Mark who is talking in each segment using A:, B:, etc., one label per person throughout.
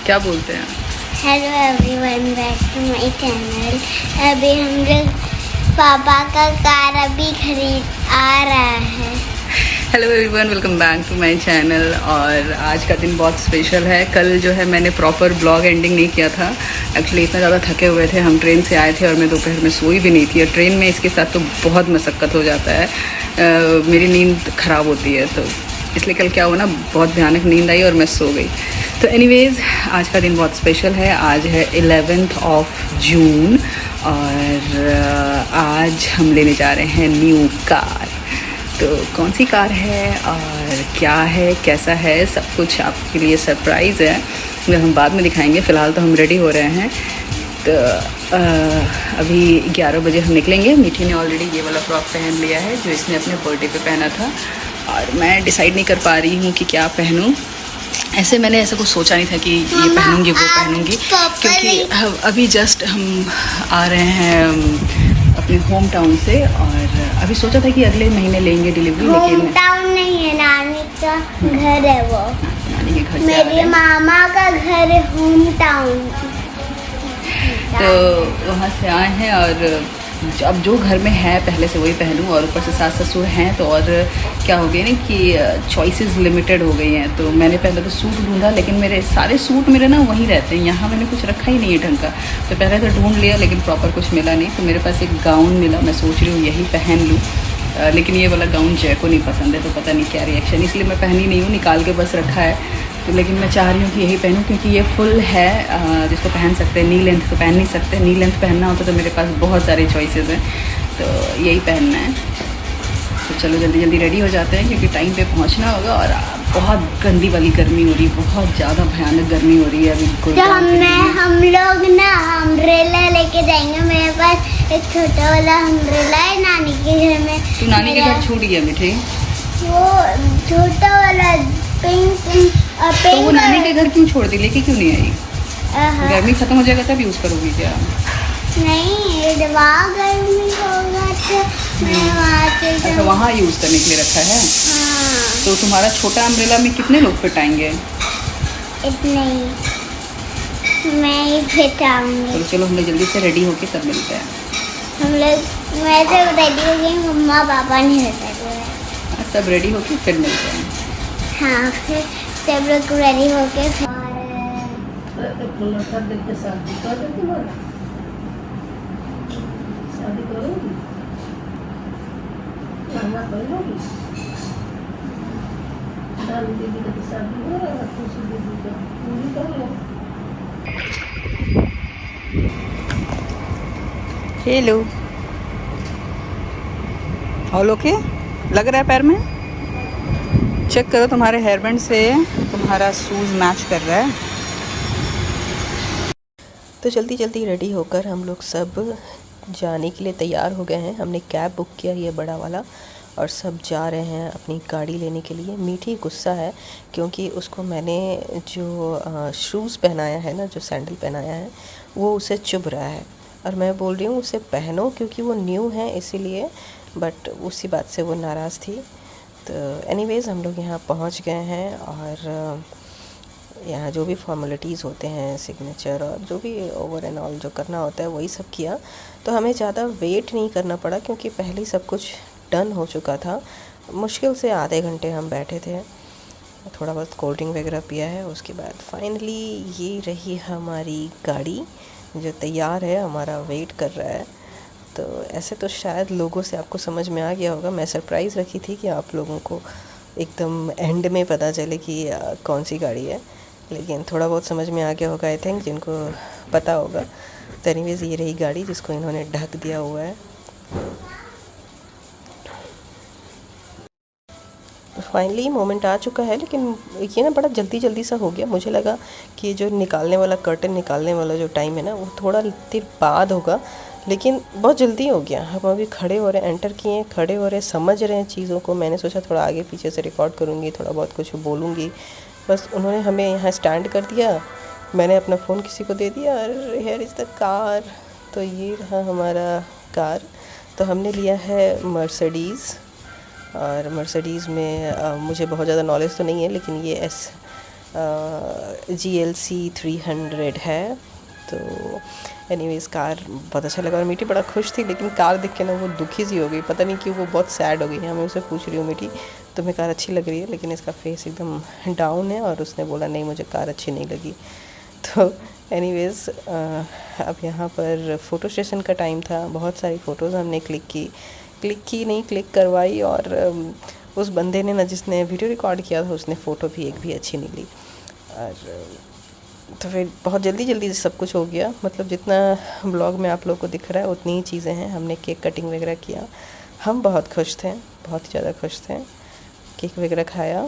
A: क्या बोलते हैं?
B: Hello everyone, back to my channel. अभी हम लोग पापा का कार अभी खरीद आ रहा है।
A: Hello everyone, welcome back to my channel. और आज का दिन बहुत स्पेशल है। कल जो है मैंने प्रॉपर ब्लॉग एंडिंग नहीं किया था। एक्चुअली इतना ज़्यादा थके हुए थे, हम ट्रेन से आए थे और मैं दोपहर में सोई भी नहीं थी। और ट्रेन में इसके साथ तो बहुत मशक्क़त हो जाता है, मेरी नींद ख़राब होती है, तो इसलिए कल क्या हुआ ना, बहुत भयानक नींद आई और मैं सो गई। तो एनीवेज़ आज का दिन बहुत स्पेशल है। आज है 11 जून और आज हम लेने जा रहे हैं न्यू कार। तो कौन सी कार है और क्या है, कैसा है, सब कुछ आपके लिए सरप्राइज़ है, जो हम बाद में दिखाएंगे। फ़िलहाल तो हम रेडी हो रहे हैं। तो अभी 11 बजे हम निकलेंगे। मीठी ने ऑलरेडी ये वाला फ्रॉक पहन लिया है जो इसने अपने बर्थडे पे पहना था, और मैं डिसाइड नहीं कर पा रही हूँ कि क्या पहनूँ। ऐसे मैंने ऐसा कुछ सोचा नहीं था कि ये पहनूँगी वो पहनूँगी, क्योंकि अभी जस्ट हम आ रहे हैं अपने होम टाउन से, और अभी सोचा था कि अगले महीने लेंगे डिलीवरी। लेकिन
B: होम टाउन नहीं है, नानी का घर है वो।
A: नानी के घर से
B: मेरे मामा का घर है होम टाउन।
A: तो वहाँ से आए हैं, और अब जो घर में है पहले से वही पहनूँ। और ऊपर से सास ससुर हैं तो और क्या हो गया ना कि चॉइसेस लिमिटेड हो गई हैं। तो मैंने पहले तो सूट ढूंढा, लेकिन मेरे सारे सूट मेरे ना वहीं रहते हैं, यहाँ मैंने कुछ रखा ही नहीं है ढंग का। तो पहले तो ढूंढ लिया लेकिन प्रॉपर कुछ मिला नहीं। तो मेरे पास एक गाउन मिला, मैं सोच रही हूँ यही पहन लूँ। लेकिन ये वाला गाउन जय को नहीं पसंद है, तो पता नहीं क्या रिएक्शन, इसलिए मैं पहनी नहीं हूँ, निकाल के बस रखा है। तो लेकिन मैं चाह रही हूँ कि यही पहनूँ, क्योंकि ये फुल है, जिसको पहन सकते हैं। नी लेंथ तो पहन नहीं सकते, नी लेंथ पहनना होता तो मेरे पास बहुत सारे चॉइसेस हैं, तो यही पहनना है। तो चलो जल्दी जल्दी रेडी हो जाते हैं, क्योंकि टाइम पे पहुँचना होगा। और बहुत गंदी वाली गर्मी हो रही है, बहुत ज़्यादा भयानक गर्मी हो रही है अभी।
B: तो हम लोग ना अम्ब्रेला लेके जाएंगे। मेरे पास एक छोटा वाला अम्ब्रेला है नानी के घर में।
A: तू नानी के घर छूट गया मीठे?
B: वो छोटा वाला पिंक
A: तो वो नानी के घर क्यों छोड़ दी, लेके क्यों नहीं आई? गर्मी खत्म हो जाएगा तब यूज़ करोगी क्या?
B: नहीं, वहाँ गर्मी होगा तो मैं वहाँ से।
A: अच्छा, वहाँ यूज़ करने के लिए रखा है।
B: हाँ।
A: तो तुम्हारा छोटा अम्ब्रेला में कितने लोग फिट आएंगे?
B: इतने ही, मैं ही फिट आऊँगी।
A: तो चलो हम लोग जल्दी से रेडी होके तब मिलते हैं।
B: हम लोग, मैं तो रेडी हो गई, मम्मा पापा नहीं रेडी हुए।
A: सब रेडी होके फिर मिलते हैं।
B: हाँ, फिर सब लोग रेडी होके
A: हेलो, ऑल ओके? लग रहा है पैर में? चेक करो, तुम्हारे हेयर बैंड से तुम्हारा शूज़ मैच कर रहा है।
C: तो जल्दी जल्दी रेडी होकर हम लोग सब जाने के लिए तैयार हो गए हैं। हमने कैब बुक किया, ये बड़ा वाला, और सब जा रहे हैं अपनी गाड़ी लेने के लिए। मीठी गुस्सा है क्योंकि उसको मैंने जो शूज़ पहनाया है ना, जो सैंडल पहनाया है, वो उसे चुभ रहा है। और मैं बोल रही हूँ उसे पहनो क्योंकि वो न्यू है इसीलिए, बट उसी बात से वो नाराज़ थी। तो एनीवेज़ हम लोग यहाँ पहुँच गए हैं, और यहाँ जो भी फॉर्मेलिटीज़ होते हैं, सिग्नेचर और जो भी ओवर एंड ऑल जो करना होता है वही सब किया। तो हमें ज़्यादा वेट नहीं करना पड़ा क्योंकि पहले ही सब कुछ डन हो चुका था। मुश्किल से आधे घंटे हम बैठे थे, थोड़ा बहुत कोल्ड ड्रिंक वगैरह पिया है। उसके बाद फाइनली ये रही हमारी गाड़ी जो तैयार है, हमारा वेट कर रहा है। तो ऐसे तो शायद लोगों से आपको समझ में आ गया होगा। मैं सरप्राइज़ रखी थी कि आप लोगों को एकदम एंड में पता चले कि कौन सी गाड़ी है, लेकिन थोड़ा बहुत समझ में आ गया होगा आई थिंक, जिनको पता होगा। तो एनीवेज़ ये रही गाड़ी जिसको इन्होंने ढक दिया हुआ है। फाइनली मोमेंट आ चुका है, लेकिन ये ना बड़ा जल्दी जल्दी सा हो गया। मुझे लगा कि जो निकालने वाला कर्टन निकालने वाला जो टाइम है ना, वो थोड़ा देर बाद होगा, लेकिन बहुत जल्दी हो गया। हम अभी खड़े हो रहे हैं, एंटर किए हैं, खड़े हो रहे हैं, समझ रहे हैं चीज़ों को। मैंने सोचा थोड़ा आगे पीछे से रिकॉर्ड करूँगी, थोड़ा बहुत कुछ बोलूँगी, बस उन्होंने हमें यहाँ स्टैंड कर दिया। मैंने अपना फ़ोन किसी को दे दिया, और हेयर इज़ द कार। तो ये रहा हमारा कार। तो हमने लिया है मर्सिडीज़, और मर्सिडीज़ में मुझे बहुत ज़्यादा नॉलेज तो नहीं है, लेकिन ये GLC 300 है। तो एनीवेज़ कार बहुत अच्छा लगा और मीठी बड़ा खुश थी, लेकिन कार देख के ना वो दुखी सी हो गई, पता नहीं क्यों वो बहुत सैड हो गई है। मैं उसे पूछ रही हूँ मीठी तुम्हें कार अच्छी लग रही है, लेकिन इसका फेस एकदम डाउन है और उसने बोला नहीं मुझे कार अच्छी नहीं लगी। तो एनीवेज़ अब यहाँ पर फ़ोटो सेशन का टाइम था, बहुत सारी फ़ोटोज़ हमने क्लिक करवाई और उस बंदे ने ना जिसने वीडियो रिकॉर्ड किया था उसने फ़ोटो भी एक भी अच्छी नहीं ली। और तो फिर बहुत जल्दी से सब कुछ हो गया, मतलब जितना ब्लॉग में आप लोगों को दिख रहा है उतनी ही चीज़ें हैं। हमने केक कटिंग वगैरह किया, हम बहुत खुश थे, बहुत ही ज़्यादा खुश थे। केक वगैरह खाया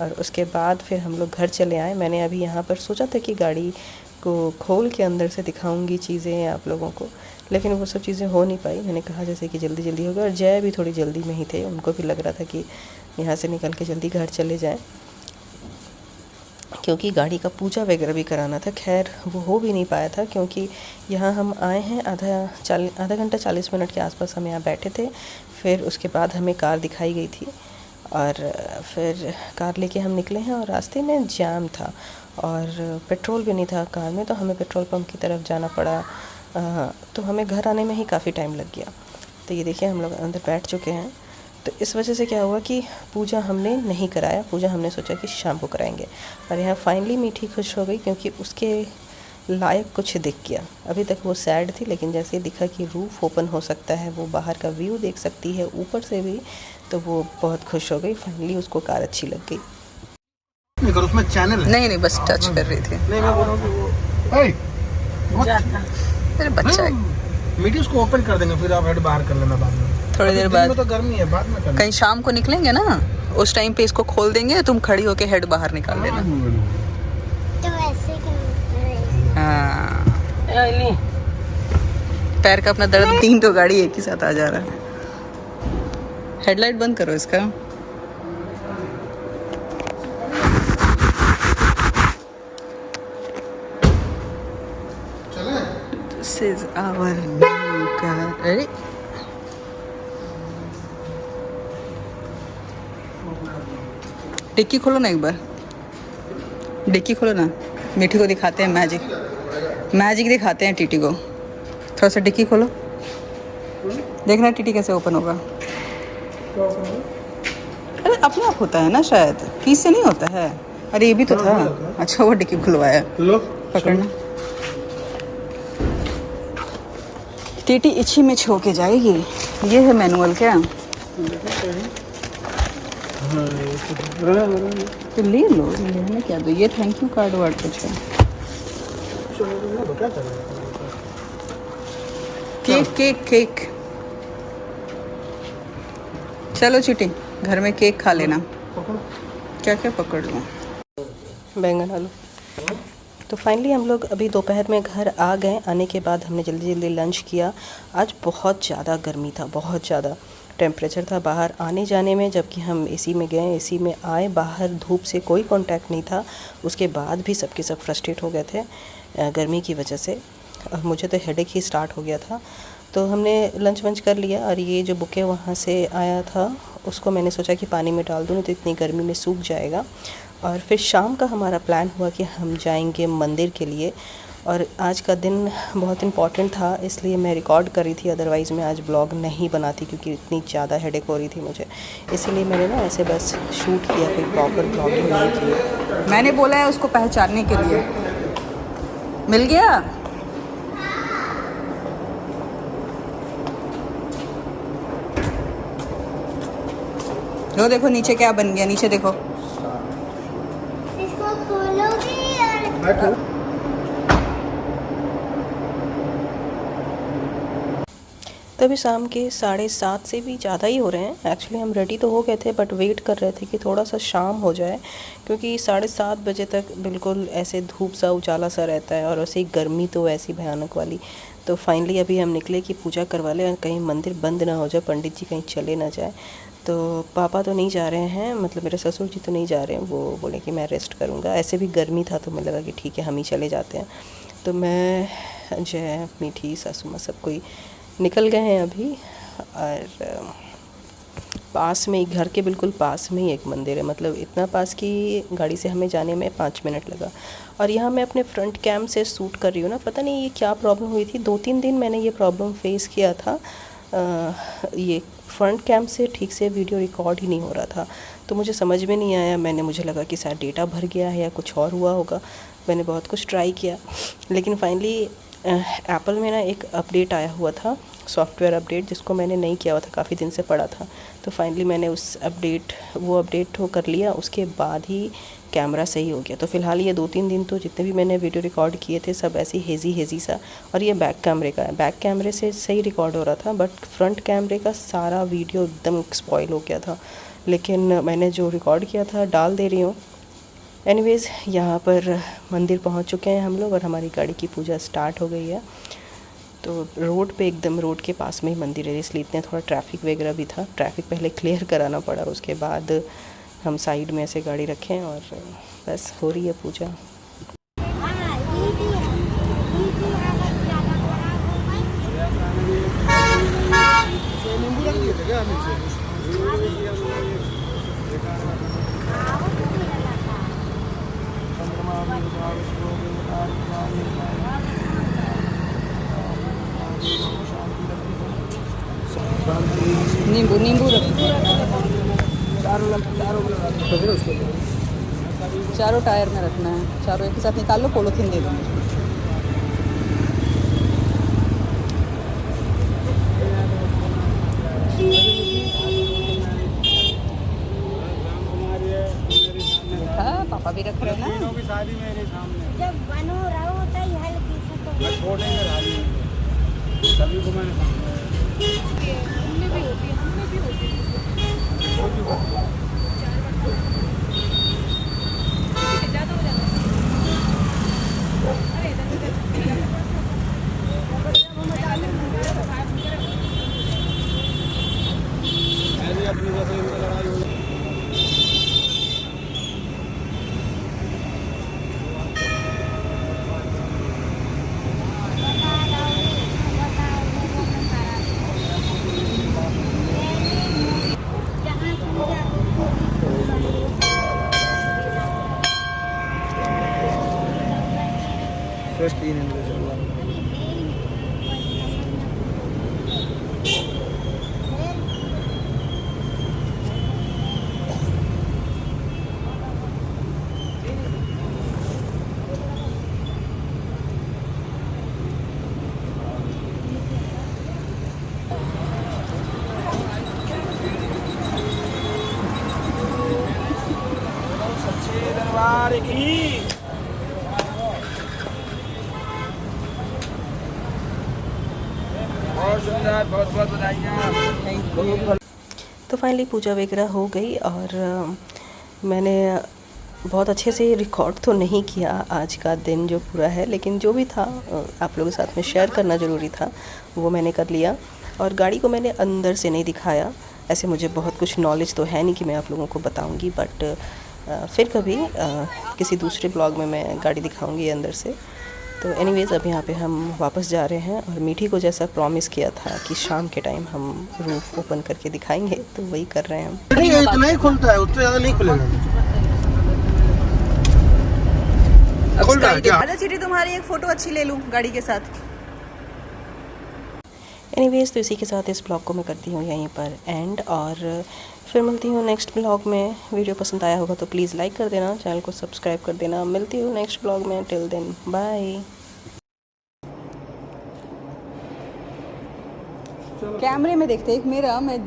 C: और उसके बाद फिर हम लोग घर चले आए। मैंने अभी यहाँ पर सोचा था कि गाड़ी को खोल के अंदर से दिखाऊंगी चीज़ें आप लोगों को, लेकिन वो सब चीज़ें हो नहीं पाई। मैंने कहा जैसे कि जल्दी हो गया और जय भी थोड़ी जल्दी में ही थे, उनको भी लग रहा था कि यहाँ से निकल के जल्दी घर चले जाएं, क्योंकि गाड़ी का पूजा वगैरह भी कराना था। खैर वो हो भी नहीं पाया था, क्योंकि यहाँ हम आए हैं आधा घंटा 40 मिनट के आसपास हम यहाँ बैठे थे। फिर उसके बाद हमें कार दिखाई गई थी और फिर कार लेके हम निकले हैं और रास्ते में जाम था और पेट्रोल भी नहीं था कार में, तो हमें पेट्रोल पंप की तरफ जाना पड़ा। तो हमें घर आने में ही काफ़ी टाइम लग गया। तो ये देखिए हम लोग अंदर बैठ चुके हैं। तो इस वजह से क्या हुआ कि पूजा हमने नहीं कराया, पूजा हमने सोचा कि शाम को कराएंगे। और यहाँ फाइनली मीठी खुश हो गई, क्योंकि उसके लायक कुछ दिख गया। अभी तक वो सैड थी, लेकिन जैसे दिखा कि रूफ़ ओपन हो सकता है, वो बाहर का व्यू देख सकती है ऊपर से भी, तो वो बहुत खुश हो गई। फाइनली उसको कार अच्छी लग गई।
D: उसमें चैनल है।
A: नहीं बस टच कर रही थी।
D: नहीं मैं बोल रहा हूँ
A: अरे बच्चा है।
D: मीठी उसको ओपन कर देंगे, फिर आप हेड बाहर कर लेना बाद में।
A: थोड़ी देर बाद
D: तो गर्मी है, बाद में करना।
A: कहीं शाम को निकलेंगे ना, उस टाइम पे इसको खोल देंगे, तुम खड़ी होके हेड बाहर निकाल देना।
B: तो ऐसे क्यों?
A: हाँ, पैर का अपना दर्द 3 तो गाड़ी एक ही साथ आ जा रहा है। हेडलाइट बंद करो इसका। This is our new car. Ready? डिक्की खोलो ना एक बार, डिक्की खोलो ना। मीठी को दिखाते हैं मैजिक दिखाते हैं टीटी को। थोड़ा सा डिक्की खोलो, देखना टीटी कैसे ओपन होगा। अरे अपने आप होता है ना, शायद कीज से नहीं होता है। अरे ये भी तो था। अच्छा वो डिक्की खुलवाया, पकड़ना। टीटी इच्छी में छो के जाएगी। ये है मैनुअल क्या? तो ले लो, लेने क्या दो। ये थैंक यू कार्ड वार्ड कुछ है। केक चलो चीटी, घर में केक खा लेना। क्या पकड़ लूँ?
C: बैंगन आलू। तो फाइनली हम लोग अभी दोपहर में घर आ गए। आने के बाद हमने जल्दी लंच किया। आज बहुत ज़्यादा गर्मी था, बहुत ज़्यादा टेम्परेचर था बाहर आने जाने में। जबकि हम एसी में गए, एसी में आए, बाहर धूप से कोई कांटेक्ट नहीं था। उसके बाद भी सबके सब फ्रस्ट्रेट हो गए थे गर्मी की वजह से, और मुझे तो हेडेक ही स्टार्ट हो गया था। तो हमने लंच वंच कर लिया और ये जो बुके वहाँ से आया था उसको मैंने सोचा कि पानी में डाल दूँ, नहीं तो इतनी गर्मी में सूख जाएगा। और फिर शाम का हमारा प्लान हुआ कि हम जाएंगे मंदिर के लिए। और आज का दिन बहुत इम्पॉर्टेंट था, इसलिए मैं रिकॉर्ड कर रही थी, अदरवाइज़ मैं आज ब्लॉग नहीं बनाती, क्योंकि इतनी ज़्यादा हेडेक हो रही थी मुझे। इसीलिए मैंने ना ऐसे बस शूट किया, कोई प्रॉपर ब्लॉगिंग नहीं की।
A: मैंने बोला है उसको पहचानने के लिए। मिल गया? लो देखो नीचे क्या बन गया, नीचे देखो।
B: इसको खोलोगे और
C: तभी शाम के 7:30 से भी ज़्यादा ही हो रहे हैं। एक्चुअली हम रेडी तो हो गए थे, बट वेट कर रहे थे कि थोड़ा सा शाम हो जाए, क्योंकि 7:30 बजे तक बिल्कुल ऐसे धूप सा उजाला सा रहता है और वैसे ही गर्मी तो ऐसी भयानक वाली। तो फाइनली अभी हम निकले कि पूजा करवा लें, कहीं मंदिर बंद ना हो जाए, पंडित जी कहीं चले ना जाए। तो पापा तो नहीं जा रहे हैं, मतलब मेरे ससुर जी तो नहीं जा रहे हैं, वो बोले कि मैं रेस्ट करूँगा। ऐसे भी गर्मी था तो मुझे लगा कि ठीक है हम ही चले जाते हैं। तो मैं, जय, मीठी, सासू माँ सब कोई निकल गए हैं अभी। और पास में ही, घर के बिल्कुल पास में ही एक मंदिर है, मतलब इतना पास कि गाड़ी से हमें जाने में 5 मिनट लगा। और यहाँ मैं अपने फ्रंट कैम से शूट कर रही हूँ ना, पता नहीं ये क्या प्रॉब्लम हुई थी, 2-3 दिन मैंने ये प्रॉब्लम फेस किया था। ये फ्रंट कैम से ठीक से वीडियो रिकॉर्ड ही नहीं हो रहा था, तो मुझे समझ में नहीं आया। मुझे लगा कि शायद डेटा भर गया है या कुछ और हुआ होगा। मैंने बहुत कुछ ट्राई किया, लेकिन फाइनली एप्पल में ना एक अपडेट आया हुआ था, सॉफ्टवेयर अपडेट, जिसको मैंने नहीं किया हुआ था, काफ़ी दिन से पड़ा था। तो फाइनली मैंने वो अपडेट कर लिया, उसके बाद ही कैमरा सही हो गया। तो फ़िलहाल ये 2-3 दिन तो जितने भी मैंने वीडियो रिकॉर्ड किए थे सब ऐसे हेज़ी सा। और ये बैक कैमरे का है, बैक कैमरे से सही रिकॉर्ड हो रहा था, बट फ्रंट कैमरे का सारा वीडियो एकदम स्पॉइल हो गया था। लेकिन मैंने जो रिकॉर्ड किया था डाल दे रही हूँ। एनीवेज़, यहाँ पर मंदिर पहुँच चुके हैं हम लोग और हमारी गाड़ी की पूजा स्टार्ट हो गई है। तो रोड पे, एकदम रोड के पास में ही मंदिर है, इसलिए इतना थोड़ा ट्रैफिक वगैरह भी था। ट्रैफिक पहले क्लियर कराना पड़ा, उसके बाद हम साइड में ऐसे गाड़ी रखें और बस हो रही है पूजा।
A: नींबू चारों टायर में रखना है, चारों एक साथ निकाल लो, पॉलीथीन दे दो। पापा भी रख रहे हैं ना।
D: शादी मेरे सामने
B: जब बनो रहो तो ये हल्की सी तो
D: मैं छोड़ेंगे राजी सभी को मैंने
A: हमने भी होती है।
D: अपनी जैसे इनकी लड़ाई हो फर्स्ट इन दरबार की बहुत सुंदर, बहुत बहुत बधाइयाँ।
C: तो फाइनली पूजा वगैरह हो गई और मैंने बहुत अच्छे से रिकॉर्ड तो नहीं किया आज का दिन जो पूरा है, लेकिन जो भी था आप लोगों के साथ में शेयर करना ज़रूरी था, वो मैंने कर लिया। और गाड़ी को मैंने अंदर से नहीं दिखाया, ऐसे मुझे बहुत कुछ नॉलेज तो है नहीं कि मैं आप लोगों को बताऊंगी, बट फिर कभी किसी दूसरे ब्लॉग में मैं गाड़ी दिखाऊंगी अंदर से। तो एनीवेज़, अब यहाँ पे हम वापस जा रहे हैं और मीठी को जैसा प्रॉमिस किया था कि शाम के टाइम हम रूफ ओपन करके दिखाएंगे, तो वही कर रहे हैं हम।
D: नहीं, इतना ही खुलता है, उससे ज़्यादा नहीं खुलेगा। खुल रहा है क्या?
A: आजा चीटी, तुम्हारी एक फ़ोटो अच्छी ले लूँ गाड़ी के साथ।
C: एनीवेज़, तो इसी के साथ इस ब्लॉग को मैं करती हूँ यहीं पर एंड, और फिर मिलती हूँ नेक्स्ट ब्लॉग में। वीडियो पसंद आया होगा तो प्लीज़ लाइक कर देना, चैनल को सब्सक्राइब कर देना। मिलती हूँ नेक्स्ट ब्लॉग में, टिल देन बाय।
A: कैमरे में देखते एक मेरा मैं